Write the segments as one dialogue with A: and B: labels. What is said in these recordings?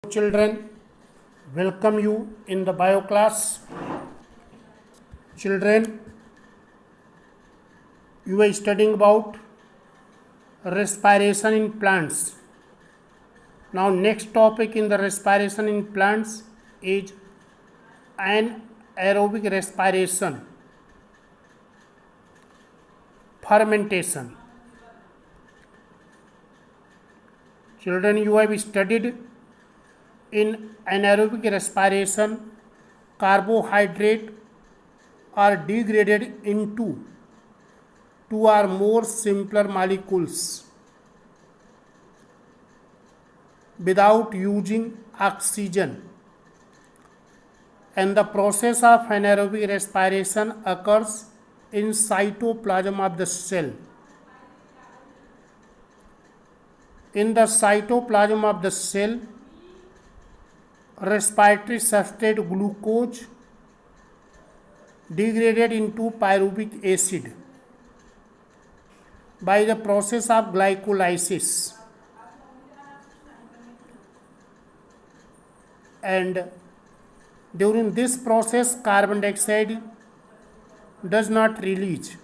A: Children, welcome you in the bio class. Children, you are studying about respiration in plants. Now next topic in the respiration in plants is anaerobic respiration, fermentation. Children, you have studied in anaerobic respiration, carbohydrate are degraded into two or more simpler molecules without using oxygen, and the process of anaerobic respiration occurs in cytoplasm of the cell. In the cytoplasm of the cell, respiratory substrate glucose degraded into pyruvic acid by the process of glycolysis, and during this process carbon dioxide does not release.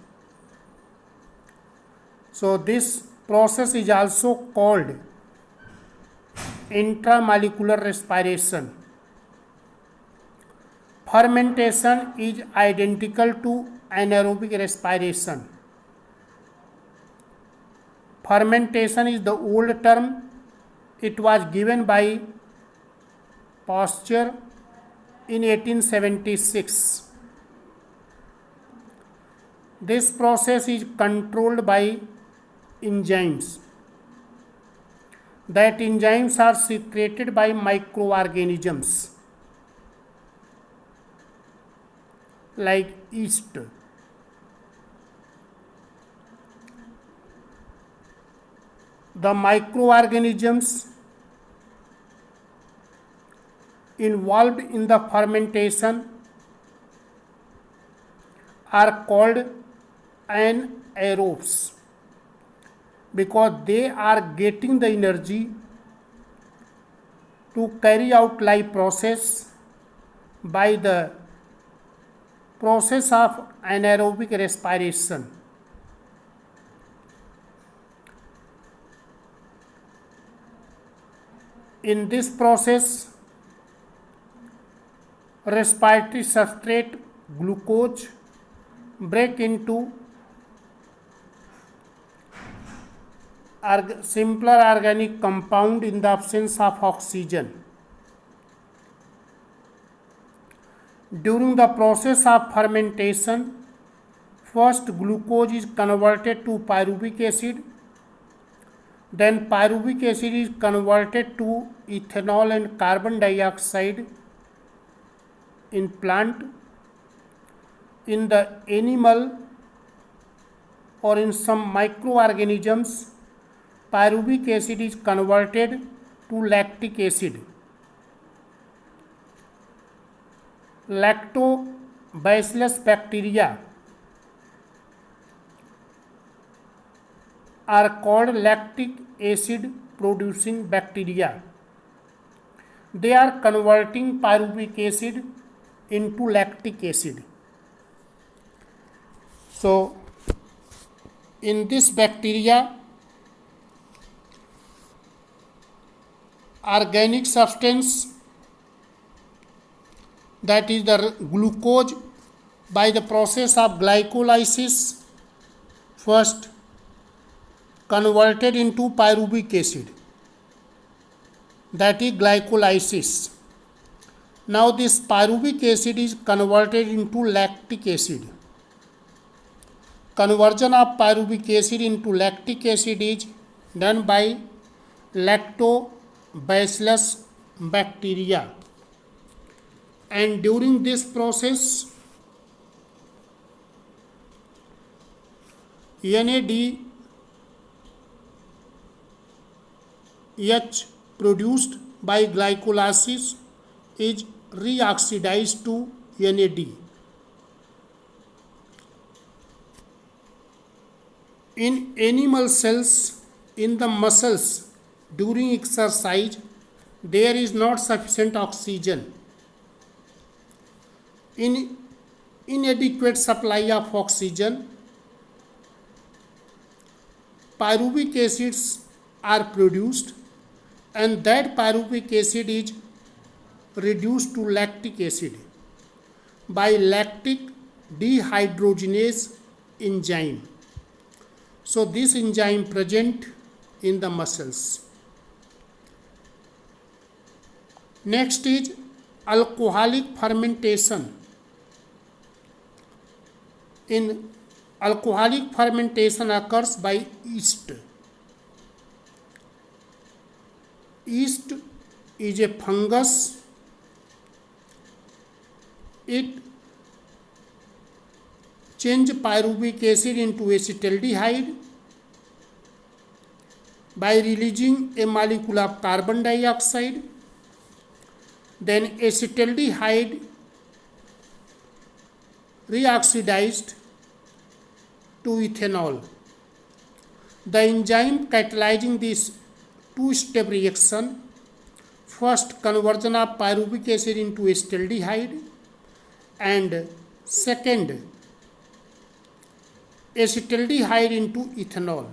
A: So this process is also called intramolecular respiration. Fermentation is identical to anaerobic respiration. Fermentation is the old term. It was given by Pasteur in 1876. This process is controlled by enzymes. That enzymes are secreted by microorganisms like yeast. The microorganisms involved in the fermentation are called anaerobes because they are getting the energy to carry out life process by the process of anaerobic respiration. In this process, respiratory substrate glucose break into simpler organic compound in the absence of oxygen. During the process of fermentation, first glucose is converted to pyruvic acid, then pyruvic acid is converted to ethanol and carbon dioxide in plant. In the animal or in some microorganisms, pyruvic acid is converted to lactic acid. Lactobacillus bacteria are called lactic acid producing bacteria. They are converting pyruvic acid into lactic acid. So in this bacteria, organic substance, that is the glucose, by the process of glycolysis first converted into pyruvic acid, that is glycolysis. Now this pyruvic acid is converted into lactic acid. Conversion of pyruvic acid into lactic acid is done by lactobacillus bacteria, and during this process NADH produced by glycolysis is reoxidized to NAD. In animal cells, in the muscles, during exercise, there is not sufficient oxygen. Inadequate supply of oxygen, pyruvic acids are produced, and that pyruvic acid is reduced to lactic acid by lactic dehydrogenase enzyme. So this enzyme present in the muscles. Next is alcoholic fermentation. In alcoholic fermentation occurs by yeast. Yeast is a fungus. It changes pyruvic acid into acetaldehyde by releasing a molecule of carbon dioxide. Then acetaldehyde reoxidized to ethanol. The enzyme catalyzing this two-step reaction, first conversion of pyruvic acid into acetaldehyde, and second acetaldehyde into ethanol.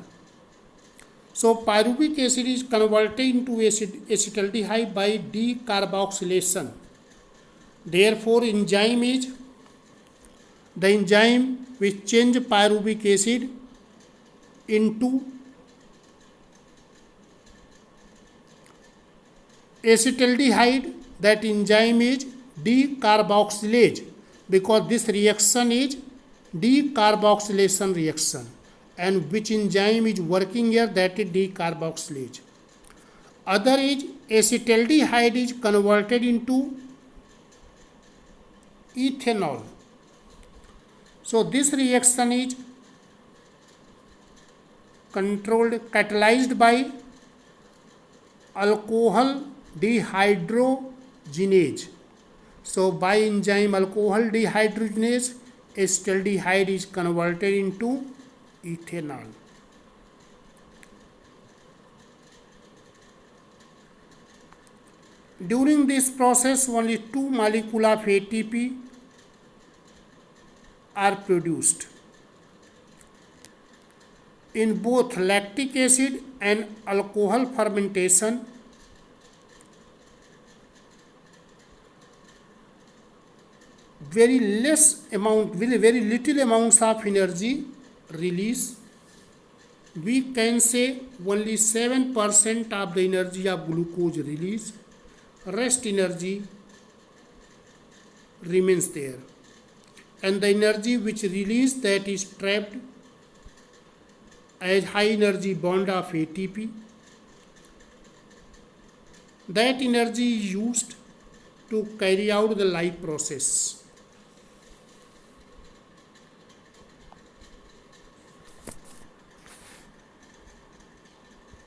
A: So pyruvic acid is converted into acetaldehyde by decarboxylation. Therefore, enzyme is the enzyme which change pyruvic acid into acetaldehyde. That enzyme is decarboxylase, because this reaction is decarboxylation reaction, and which enzyme is working here, that is decarboxylase. Other is acetaldehyde is converted into ethanol. So this reaction is catalyzed by alcohol dehydrogenase. So by enzyme alcohol dehydrogenase, acetaldehyde is converted into ethanol. During this process, only two molecules of ATP are produced. In both lactic acid and alcohol fermentation, very little amounts of energy release. We can say only 7% of the energy of glucose release. Rest energy remains there, and the energy which released, that is trapped as high energy bond of ATP. That energy is used to carry out the life process.